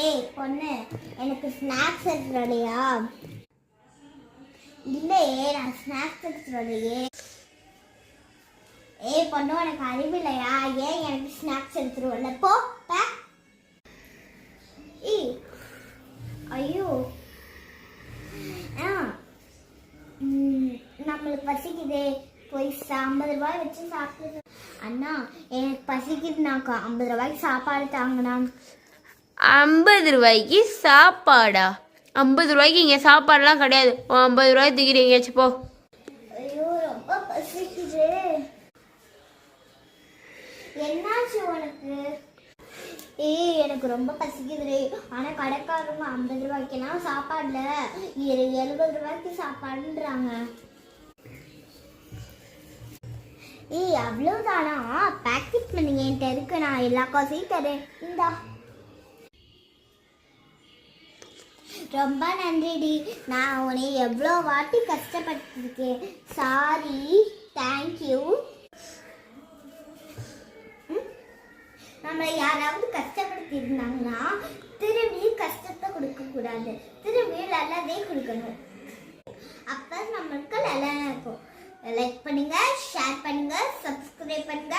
ஏய் பொண்ணு, எனக்கு ஸ்நாக்ஸ் எடுத்துறலையா? இல்லையே, நான் ஸ்நாக்ஸ் எடுத்துறலையே. ஏய் பொண்ணு, உனக்கு அறிவில்லையா? ஏன் எனக்கு ஸ்நாக்ஸ் எடுத்துருவல? போ. ஏய் ஐயோ, நம்மளுக்கு பசிக்குதே, போய் 50 ரூபாய் வச்சு சாப்பிட்டு. அண்ணா எனக்கு பசிக்குது, நான் 50 ரூபாய்க்கு சாப்பாடு தாங்கண்ணா. 50 ரூபாய்க்கு சாப்பாடா? 50 ரூபாய்க்கு இங்கே சாப்பாடுலாம் கிடையாது. 50 ரூபாய் தூக்கிறீங்க போ. ஐயோ ரொம்ப பசிக்குது. என்னாச்சு உனக்கு? ஏய் எனக்கு ரொம்ப பசிக்குது. ஆனால் கடைக்காரங்க 50 ரூபாய்க்கெல்லாம் சாப்பாடுல 70 ரூபாய்க்கு சாப்பாடுன்றாங்க. ஏய் அவ்வளோதானா? பேக்கெட் பண்ணுங்க, என்கிட்ட இருக்கு, நான் எல்லா காசையும் தரேன். இந்தா. ரொம்ப நன்றிடி, நான் உன்னை எவ்வளோ வாட்டி கஷ்டப்பட்டுருக்கேன். Sorry, thank you. நம்மளை யாராவது கஷ்டப்படுத்தி இருந்தாங்கன்னா திரும்பி கஷ்டத்தை கொடுக்கக்கூடாது, திரும்பி நல்லதே கொடுக்கணும். அப்போ நம்மளுக்கு நல்லா இருக்கும். லைக் பண்ணுங்க, ஷேர் பண்ணுங்க, சப்ஸ்கிரைப் பண்ணுங்க.